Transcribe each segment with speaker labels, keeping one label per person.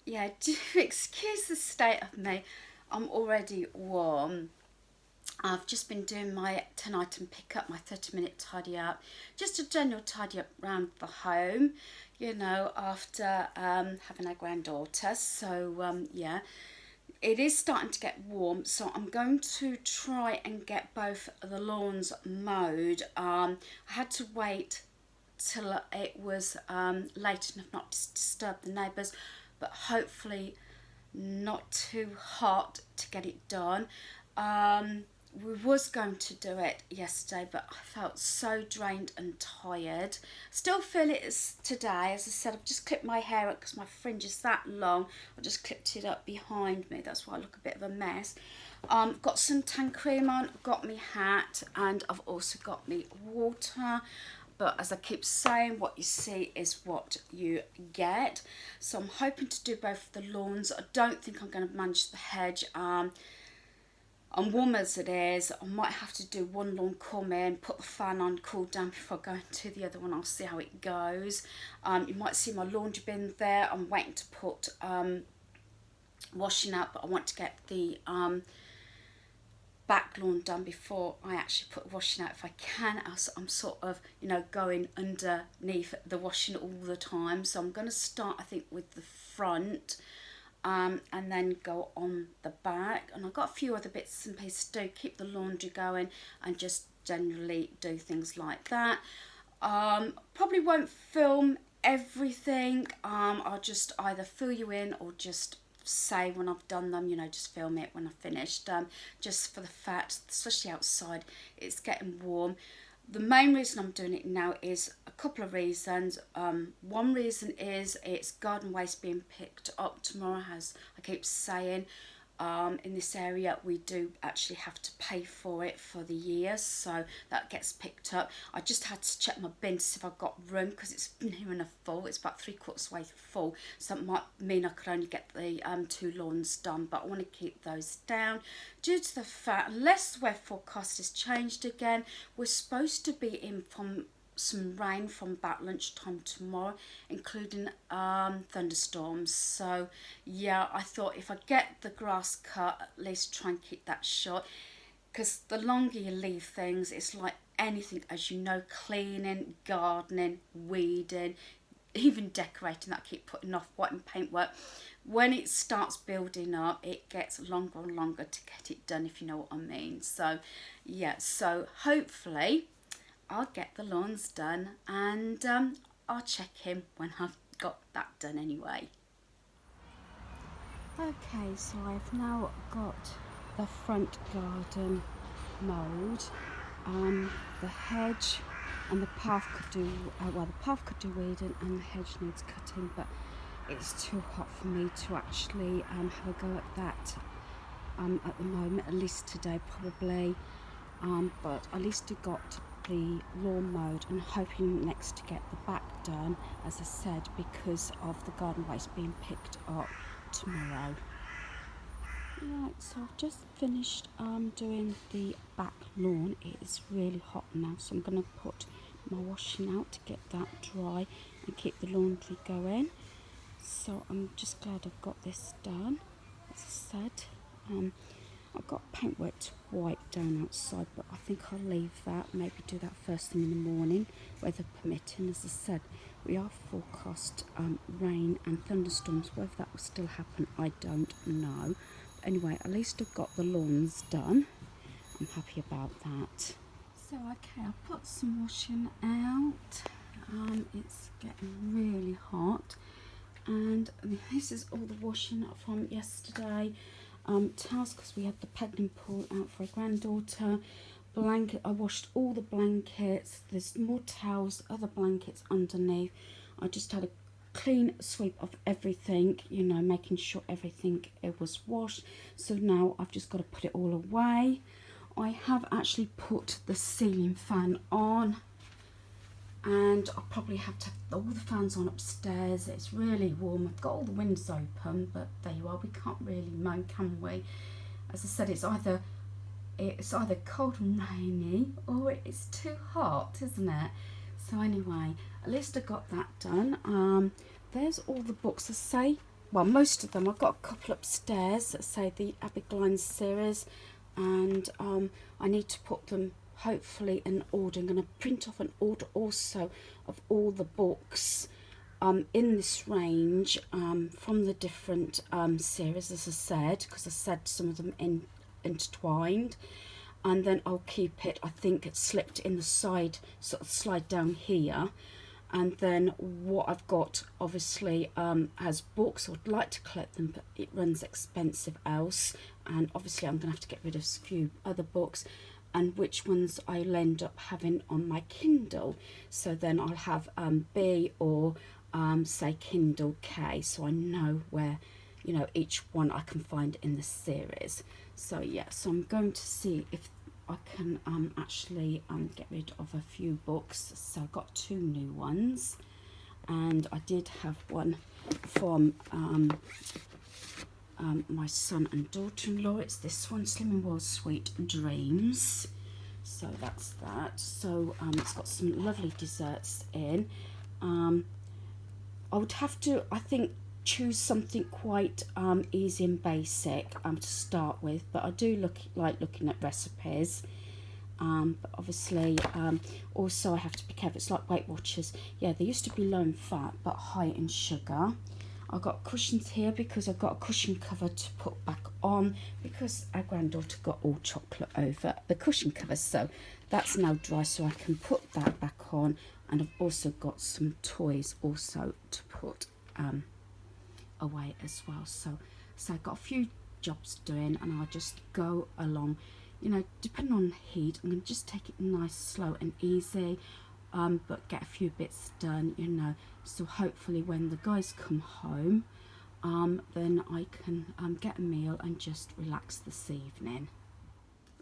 Speaker 1: Yeah, do excuse the state of me. I'm already warm. I've just been doing my 10 item pick up, my 30-minute tidy up, just a general tidy up round the home, after having a granddaughter. So, yeah, it is starting to get warm, so I'm going to try and get both the lawns mowed. I had to wait till it was late enough not to disturb the neighbours, but hopefully not too hot to get it done. We was going to do it yesterday, but I felt so drained and tired. Still feel it is today. As I said, I've just clipped my hair up because my fringe is that long. I just clipped it up behind me. That's why I look a bit of a mess. Got some tan cream on, got me hat, and I've also got me water. But as I keep saying, what you see is what you get. So I'm hoping to do both the lawns. I don't think I'm going to manage the hedge. And warm as it is, I might have to do one lawn come in, put the fan on, cool down before going to the other one. I'll see how it goes. You might see my laundry bin there. I'm waiting to put washing out, but I want to get the back lawn done before I actually put washing out if I can, else I'm sort of going underneath the washing all the time. So I'm going to start, I think, with the front, and then go on the back. And I've got a few other bits and pieces to do, keep the laundry going and just generally do things like that. Probably won't film everything. I'll just either fill you in or just say when I've done them, just film it when I've finished, just for the fact, especially outside, it's getting warm. The main reason I'm doing it now is a couple of reasons. One reason is it's garden waste being picked up tomorrow, as I keep saying. In this area we do actually have to pay for it for the year, so that gets picked up. I just had to check my bin to see if I've got room, because it's near enough full. It's about 3/4 way full, so that might mean I could only get the 2 lawns done, but I want to keep those down due to the fact, unless the weather forecast has changed again, we're supposed to be in from some rain from about lunchtime tomorrow, including thunderstorms. So yeah, I thought if I get the grass cut, at least try and keep that short, because the longer you leave things, it's like anything, as you know, cleaning, gardening, weeding, even decorating that I keep putting off, white paintwork. When it starts building up, it gets longer and longer to get it done, if you know what I mean. So yeah, so hopefully I'll get the lawns done, and I'll check in when I've got that done anyway. Okay, so I've now got the front garden mowed. The hedge and the path could do, the path could do weeding and the hedge needs cutting, but it's too hot for me to actually have a go at that at the moment, at least today probably. But at least I got the lawn mowed, and hoping next to get the back done, as I said, because of the garden waste being picked up tomorrow. Right, so I've just finished doing the back lawn. It is really hot now, so I'm going to put my washing out to get that dry and keep the laundry going. So I'm just glad I've got this done. As I said, I've got paintwork to wipe down outside, but I think I'll leave that, maybe do that first thing in the morning, weather permitting. As I said, we are forecast rain and thunderstorms. Whether that will still happen, I don't know. But anyway, at least I've got the lawns done. I'm happy about that. So okay, I'll put some washing out. It's getting really hot, and this is all the washing from yesterday. Towels, because we had the peddling pool out for a granddaughter. Blanket, I washed all the blankets. There's more towels, other blankets underneath. I just had a clean sweep of everything, making sure everything it was washed. So now I've just got to put it all away. I have actually put the ceiling fan on, and I'll probably have to have all the fans on upstairs. It's really warm. I've got all the windows open, but there you are. We can't really moan, can we? As I said, it's either cold and rainy, or it's too hot, isn't it? So anyway, at least I got that done. There's all the books. I say well, most of them. I've got a couple upstairs that say the Abigail series, and I need to put them hopefully in order. I'm going to print off an order also of all the books in this range from the different series, as I said, because I said some of them intertwined. And then I'll keep it, I think it's slipped in the side, sort of slide down here. And then what I've got obviously has books. I'd like to collect them, but it runs expensive else, and obviously I'm gonna have to get rid of a few other books, and which ones I'll end up having on my Kindle. So then I'll have B or say Kindle K, so I know where, you know, each one I can find in the series. So yeah, so I'm going to see if I can actually get rid of a few books. So I've got 2 new ones, and I did have one from my son and daughter-in-law. It's this one, Slim and World Sweet Dreams. So that's that. So it's got some lovely desserts in. I would have to, I think, choose something quite easy and basic to start with, but I do like looking at recipes, but obviously also I have to be careful. It's like Weight Watchers. Yeah, they used to be low in fat but high in sugar. I've got cushions here because I've got a cushion cover to put back on, because our granddaughter got all chocolate over the cushion cover, so that's now dry, so I can put that back on. And I've also got some toys also to put away as well. So I've got a few jobs doing, and I'll just go along, you know, depending on heat. I'm going to just take it nice, slow and easy, but get a few bits done, you know, so hopefully when the guys come home, then I can get a meal and just relax this evening.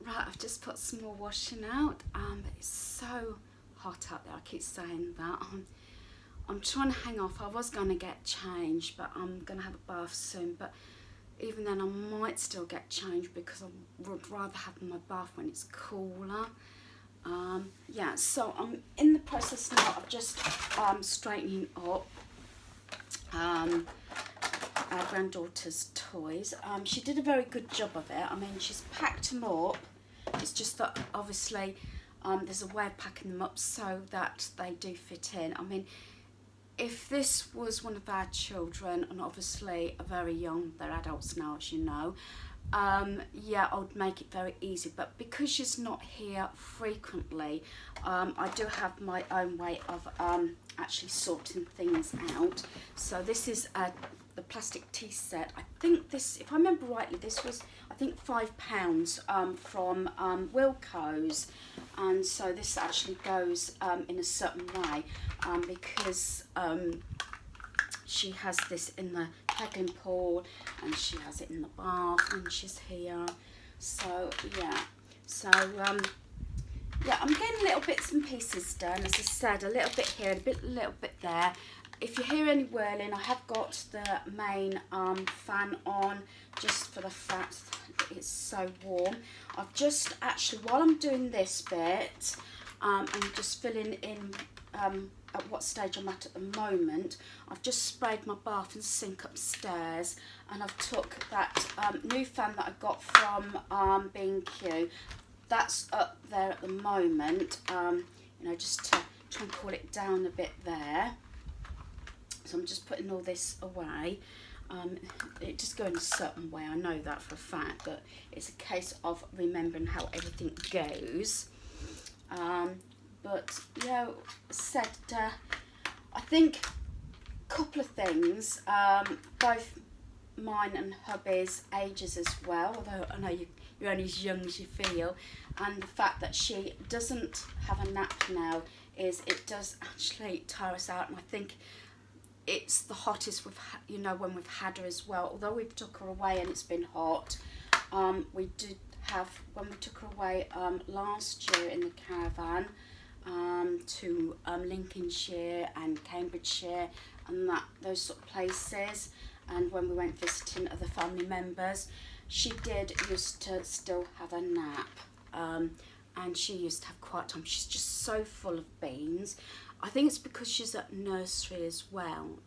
Speaker 1: Right, I've just put some more washing out. It's so hot out there, I keep saying that. I'm trying to hang off. I was going to get changed, but I'm going to have a bath soon. But even then, I might still get changed because I would rather have my bath when it's cooler. Yeah, so I'm in the process now of just straightening up our granddaughter's toys. She did a very good job of it. I mean, she's packed them up. It's just that obviously there's a way of packing them up so that they do fit in. I mean, if this was one of our children, and obviously are very young, they're adults now, as you know, yeah, I would make it very easy. But because she's not here frequently, I do have my own way of actually sorting things out. So this is the plastic tea set. I think this, if I remember rightly, this was, I think, £5 from Wilko's. And so this actually goes in a certain way because she has this in the pegging pool, and she has it in the bath when she's here. So yeah, so yeah, I'm getting little bits and pieces done. As I said, a little bit here, a little bit there. If you hear any whirling, I have got the main fan on, just for the fact that it's so warm. I've just actually, while I'm doing this bit, I'm just filling in at what stage I'm at the moment. I've just sprayed my bath and sink upstairs, and I've took that new fan that I got from B&Q. That's up there at the moment, you know, just to try and cool it down a bit there. So I'm just putting all this away. It just goes in a certain way, I know that for a fact, but it's a case of remembering how everything goes. But yeah, said I think a couple of things, both mine and hubby's ages as well, although I know you're only as young as you feel, and the fact that she doesn't have a nap now it does actually tire us out. And I think it's the hottest we've you know, when we've had her as well, although we've took her away and it's been hot. We did have, when we took her away last year in the caravan to Lincolnshire and Cambridgeshire and those sort of places, and when we went visiting other family members, she did used to still have a nap, and she used to have quiet time. She's just so full of beans. I think it's because she's at nursery as well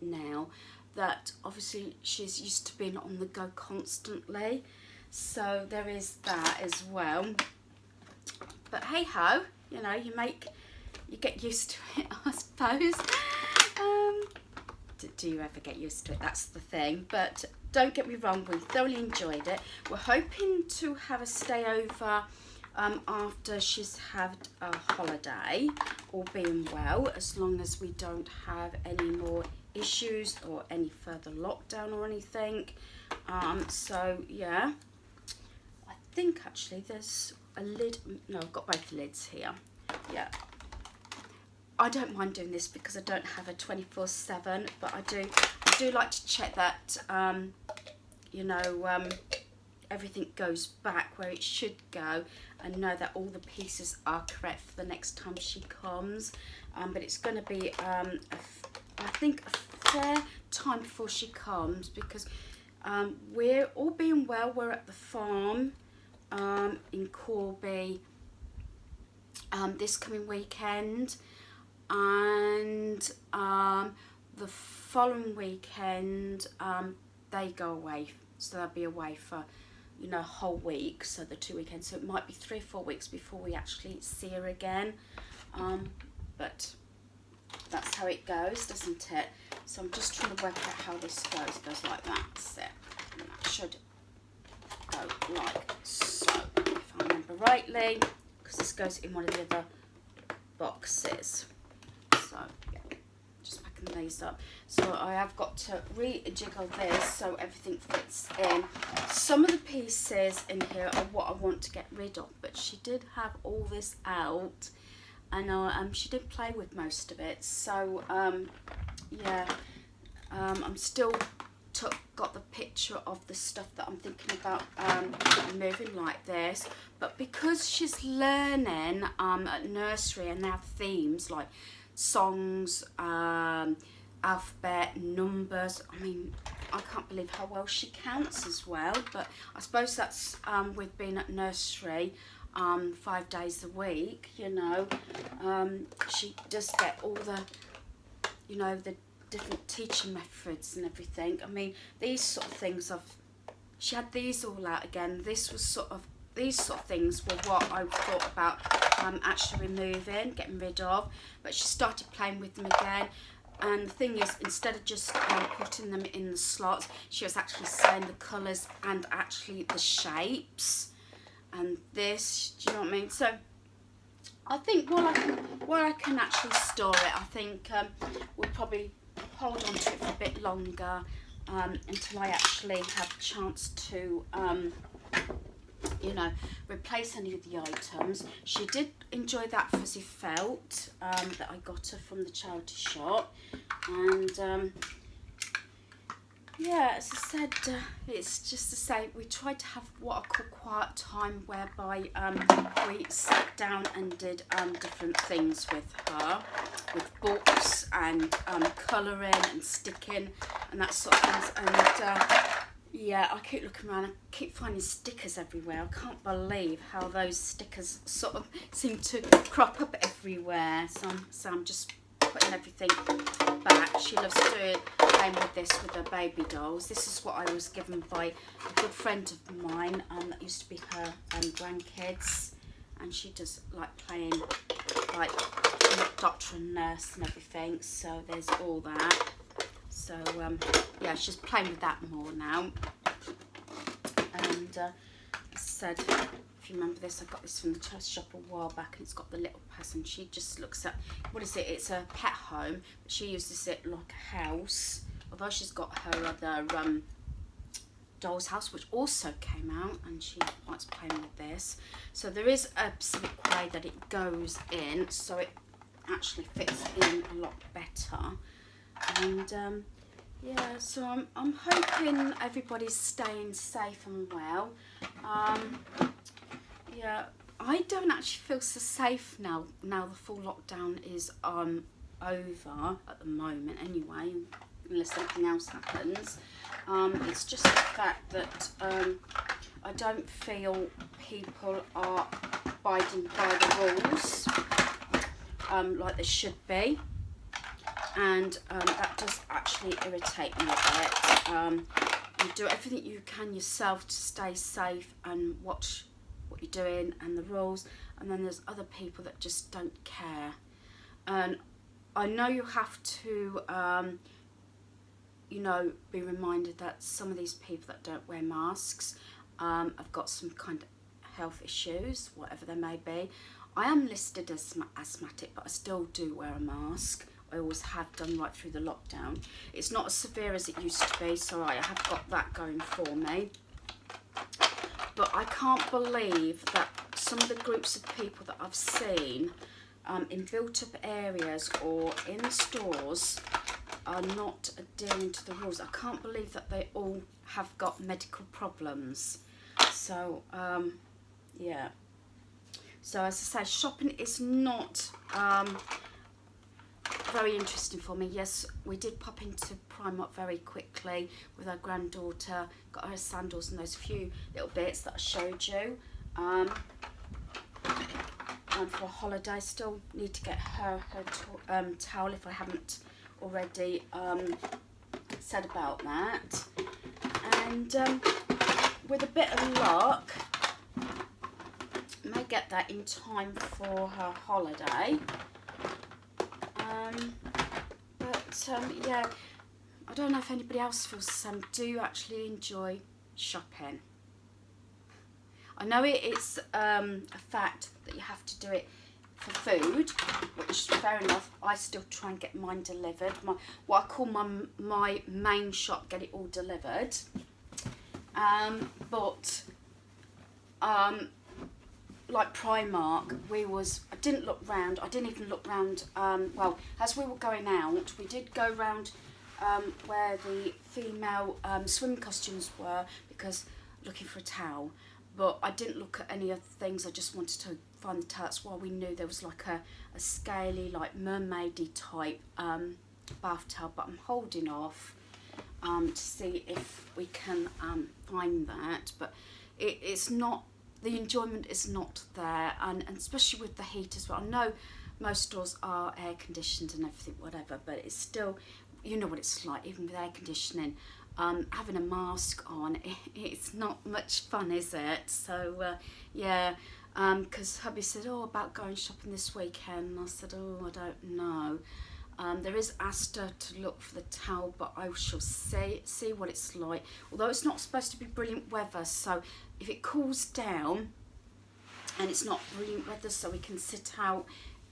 Speaker 1: now, that obviously she's used to being on the go constantly, so there is that as well. But hey ho, you know, you get used to it, I suppose. Do you ever get used to it? That's the thing. But don't get me wrong, we thoroughly enjoyed it. We're hoping to have a stay over after she's had a holiday, all being well, as long as we don't have any more issues or any further lockdown or anything. So yeah, I think actually there's a lid. No, I've got both lids here. Yeah, I don't mind doing this because I don't have a 24/7, but I do like to check that you know, everything goes back where it should go, and know that all the pieces are correct for the next time she comes. But it's going to be I think a fair time before she comes, because we're all being well, we're at the farm in Corby this coming weekend, and the following weekend they go away, so they'll be away for, you know, a whole week, so the 2 weekends, so it might be 3 or 4 weeks before we actually see her again. But that's how it goes, doesn't it? So I'm just trying to work out how this goes. It goes like that, that's it. And that should go like so, if I remember rightly, because this goes in one of the other boxes. So yeah, just packing these up. So I have got to rejiggle this so everything fits in. Some of the pieces in here are what I want to get rid of, but she did have all this out, and she did play with most of it. So yeah, I'm still got the picture of the stuff that I'm thinking about moving like this, but because she's learning at nursery, and they have themes like songs, alphabet, numbers. I mean, I can't believe how well she counts as well, but I suppose that's with being at nursery 5 days a week, you know. She does get all the, you know, the different teaching methods and everything. I mean, these sort of things, she had these all out again. This was these sort of things were what I thought about actually removing, getting rid of, but she started playing with them again. And the thing is, instead of just putting them in the slots, she was actually saying the colours and actually the shapes and this, do you know what I mean? So I think while I can actually store it, I think we'll probably hold on to it for a bit longer until I actually have a chance to you know, replace any of the items. She did enjoy that fuzzy felt that I got her from the charity shop, and yeah, as I said, it's just to say we tried to have what I call quiet time, whereby we sat down and did different things with her, with books and colouring and sticking and that sort of things. And yeah, I keep looking around, I keep finding stickers everywhere. I can't believe how those stickers sort of seem to crop up everywhere. So I'm just putting everything back. She loves playing with this with her baby dolls. This is what I was given by a good friend of mine that used to be her grandkids, and she does like playing like doctor and nurse and everything, so there's all that. So yeah, she's playing with that more now. And as I said, if you remember this, I got this from the charity shop a while back, and it's got the little person. She just looks at, what is it? It's a pet home, but she uses it like a house. Although she's got her other doll's house, which also came out, and she likes playing with this. So there is a specific way that it goes in, so it actually fits in a lot better. And yeah, so I'm hoping everybody's staying safe and well. Yeah, I don't actually feel so safe now the full lockdown is over at the moment anyway, unless something else happens. It's just the fact that I don't feel people are abiding by the rules like they should be. and that does actually irritate me a bit. You do everything you can yourself to stay safe and watch what you're doing and the rules, and then there's other people that just don't care. And I know you have to you know, be reminded that some of these people that don't wear masks have got some kind of health issues, whatever they may be. I am listed as asthmatic, but I still do wear a mask. I always have done right through the lockdown. It's not as severe as it used to be, so I have got that going for me. But I can't believe that some of the groups of people that I've seen in built-up areas or in stores are not adhering to the rules. I can't believe that they all have got medical problems. So, yeah. So as I say, shopping is not very interesting for me. Yes, we did pop into Primark very quickly with our granddaughter, got her sandals and those few little bits that I showed you. And for a holiday, still need to get her towel if I haven't already said about that. And with a bit of luck, may get that in time for her holiday. Yeah, I don't know if anybody else feels the same. Do you actually enjoy shopping? I know it's a fact that you have to do it for food, which fair enough. I still try and get mine delivered. What I call my main shop, get it all delivered. But like Primark, I didn't look round. I didn't even look round. Well, as we were going out, we did go round where the female swim costumes were, because looking for a towel. But I didn't look at any other things. I just wanted to find the towel. That's why we knew there was like a scaly, like mermaidy type bath towel. But I'm holding off to see if we can find that. But it's not. The enjoyment is not there, and especially with the heat as well. I know most stores are air conditioned and everything, whatever, but it's still, you know what it's like, even with air conditioning. Having a mask on, it's not much fun, is it? So, yeah, because hubby said, oh, about going shopping this weekend, and I said, oh, I don't know. There is Asda to look for the towel, but I shall see what it's like. Although it's not supposed to be brilliant weather, so if it cools down and it's not brilliant weather, so we can sit out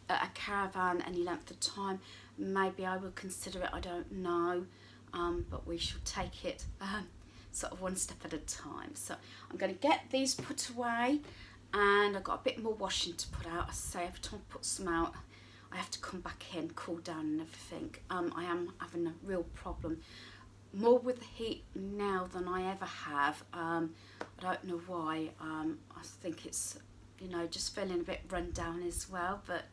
Speaker 1: at a caravan any length of time, maybe I will consider it. I don't know, but we shall take it sort of one step at a time. So I'm going to get these put away, and I've got a bit more washing to put out. I say every time I put some out, I have to come back in, cool down and everything. I am having a real problem, more with the heat now than I ever have. I don't know why. I think it's, you know, just feeling a bit run down as well. But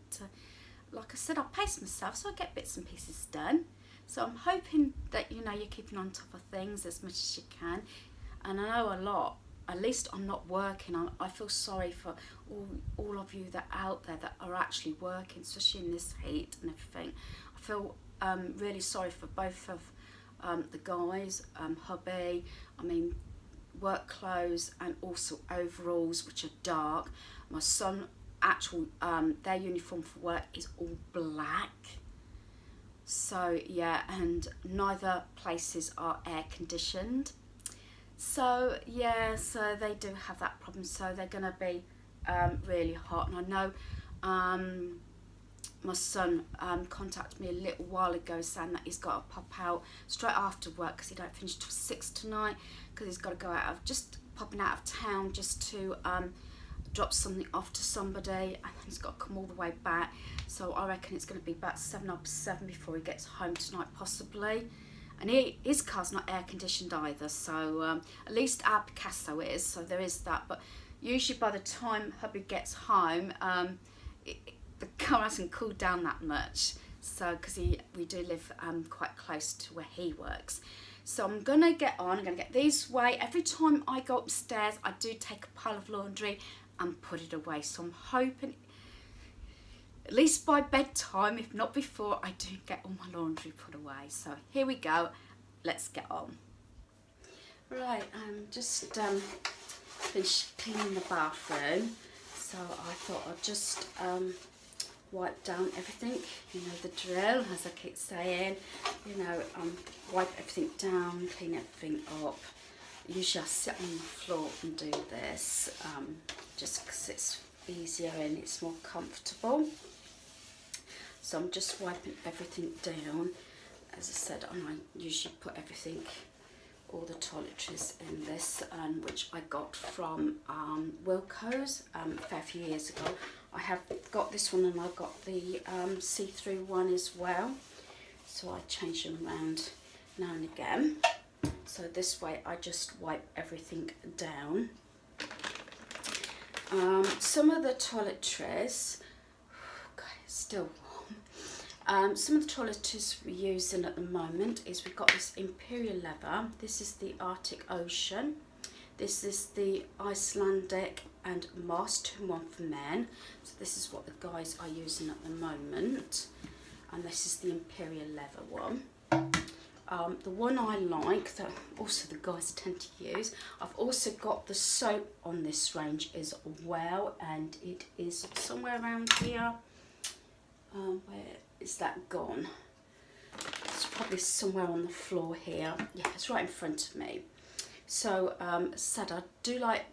Speaker 1: like I said, I pace myself, so I get bits and pieces done. So I'm hoping that, you know, you're keeping on top of things as much as you can. And I know a lot. At least I'm not working. I feel sorry for all of you that are out there that are actually working, especially in this heat and everything. I feel really sorry for both of the guys, hubby, I mean, work clothes and also overalls, which are dark. My son, their uniform for work is all black. So, yeah, and neither places are air conditioned. So yeah, so they do have that problem, so they're going to be really hot. And I know my son contacted me a little while ago saying that he's got to pop out straight after work because he don't finish till 6 tonight, because he's got to go just popping out of town just to drop something off to somebody, and then he's got to come all the way back. So I reckon it's going to be about 7 before he gets home tonight, possibly. And his car's not air conditioned either, so at least our Picasso is, so there is that. But usually by the time hubby gets home, the car hasn't cooled down that much. So because we do live quite close to where he works. So I'm gonna get these away. Every time I go upstairs, I do take a pile of laundry and put it away. So I'm hoping at least by bedtime, if not before, I do get all my laundry put away. So here we go, let's get on. Right, I'm just finished cleaning the bathroom, so I thought I'd just wipe down everything, you know the drill, as I keep saying, you know, wipe everything down, clean everything up. Usually I sit on the floor and do this, just because it's easier and it's more comfortable. So I'm just wiping everything down. As I said, I usually put everything, all the toiletries in this, which I got from Wilko's a fair few years ago. I have got this one and I've got the see-through one as well. So I change them around now and again. So this way I just wipe everything down. Some of the toiletries, okay, it's still warm. Some of the toiletries we're using at the moment is we've got this Imperial leather. This is the Arctic Ocean. This is the Icelandic and Moss 2-in-1 for men. So this is what the guys are using at the moment. And this is the Imperial leather one. The one I like, that also the guys tend to use, I've also got the soap on this range as well, and it is somewhere around here. Where is that gone? It's probably somewhere on the floor here. Yeah, it's right in front of me. So, as I said, I do like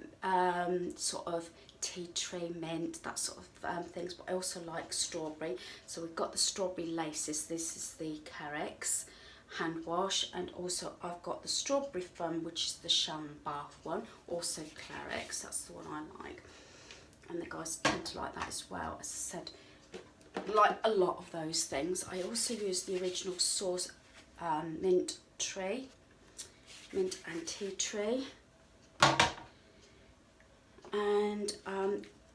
Speaker 1: sort of tea tree, mint, that sort of things, but I also like strawberry. So we've got the strawberry laces. This is the Carex hand wash, and also I've got the strawberry fun, which is the Shannon bath one, also Carex, that's the one I like, and the guys tend to like that as well. As I said, like a lot of those things. I also use the original Source mint and tea tree, and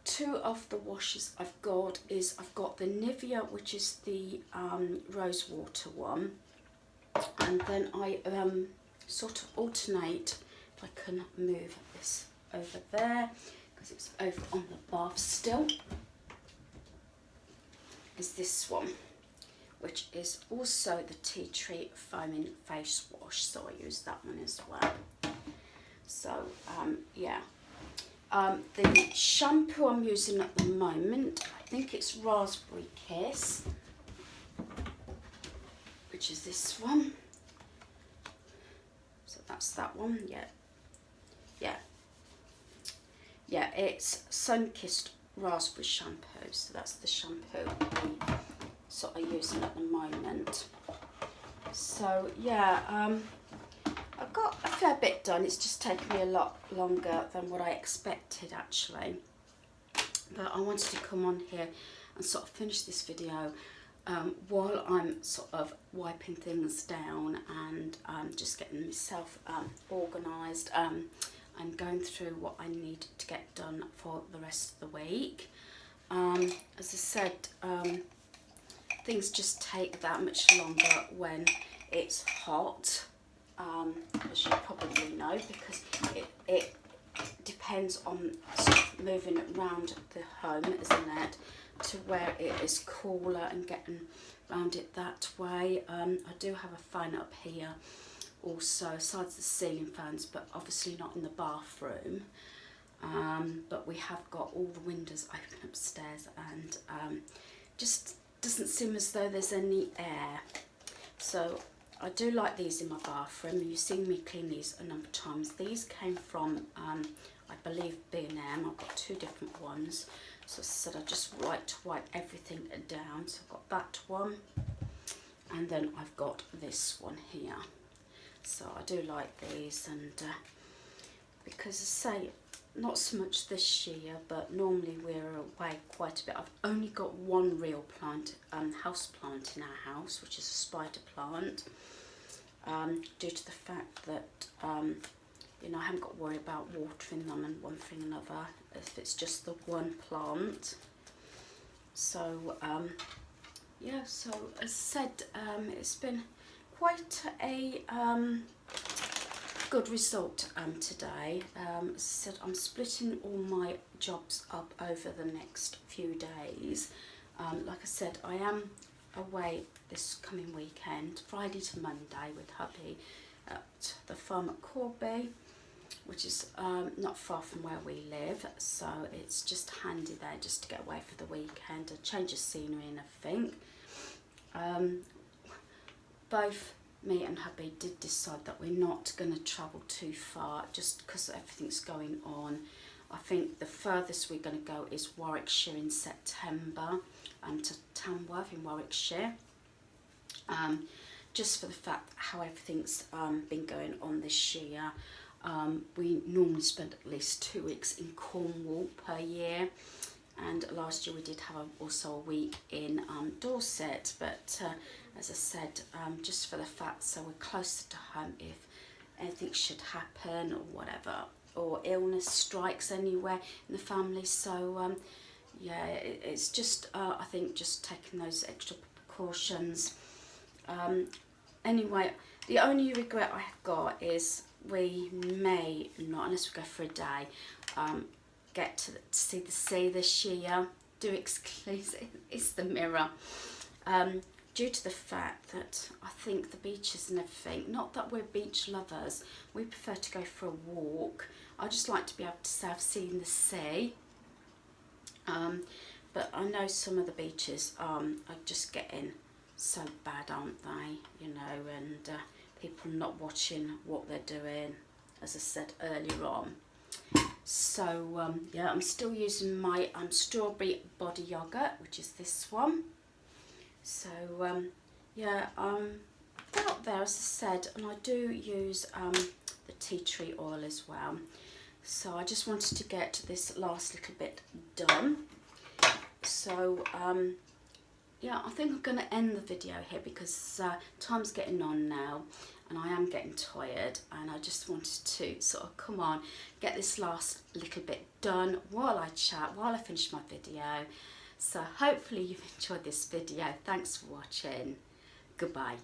Speaker 1: two of the washes I've got the Nivea, which is the rose water one, and then I sort of alternate, if I can move this over there because it's over on the bath still, is this one, which is also the tea tree foaming face wash, so I use that one as well. So yeah, the shampoo I'm using at the moment, I think it's Raspberry Kiss, which is this one. So that's that one. Yeah, it's Sun-Kissed Raspberry shampoo, so that's the shampoo I'm sort of using at the moment. So yeah, I've got a fair bit done. It's just taken me a lot longer than what I expected actually, but I wanted to come on here and sort of finish this video while I'm sort of wiping things down and just getting myself organised and going through what I need to get done for the rest of the week. As I said, things just take that much longer when it's hot, as you probably know, because it depends on sort of moving around the home, isn't it, to where it is cooler and getting around it that way. I do have a fan up here also, besides the ceiling fans, but obviously not in the bathroom. But we have got all the windows open upstairs, and just doesn't seem as though there's any air. So I do like these in my bathroom. You've seen me clean these a number of times. These came from I believe B&M. I've got two different ones. So as I said, I just like to wipe everything down. So I've got that one, and then I've got this one here. So I do like these, and because I say, not so much this year, but normally we're away quite a bit. I've only got one real plant, house plant in our house, which is a spider plant, due to the fact that you know, I haven't got to worry about watering them and one thing and another if it's just the one plant. So yeah, so as I said, it's been quite a good result today. As I said, I'm splitting all my jobs up over the next few days. Like I said, I am away this coming weekend, Friday to Monday, with hubby at the farm at Corby, which is not far from where we live, so it's just handy there just to get away for the weekend, a change of scenery and everything. Both me and hubby did decide that we're not going to travel too far just because everything's going on. I think the furthest we're going to go is Warwickshire in September, to Tamworth in Warwickshire, just for the fact how everything's been going on this year. We normally spend at least 2 weeks in Cornwall per year, and last year we did have also a week in Dorset, but as I said, just for the fact so we're closer to home if anything should happen or whatever, or illness strikes anywhere in the family. So yeah, it's just I think just taking those extra precautions. Anyway, the only regret I have got is we may not, unless we go for a day, get to see the sea this year. Do exclusive, it's the Mirror. Due to the fact that I think the beaches and everything, not that we're beach lovers, we prefer to go for a walk. I just like to be able to say I've seen the sea. But I know some of the beaches are just getting so bad, aren't they? You know, and people not watching what they're doing, as I said earlier on. So yeah, I'm still using my strawberry body yogurt, which is this one. So yeah, out there, as I said, and I do use the tea tree oil as well. So I just wanted to get this last little bit done. So yeah, I think I'm going to end the video here because time's getting on now and I am getting tired, and I just wanted to sort of come on, get this last little bit done while I chat, while I finish my video. So hopefully you've enjoyed this video. Thanks for watching. Goodbye.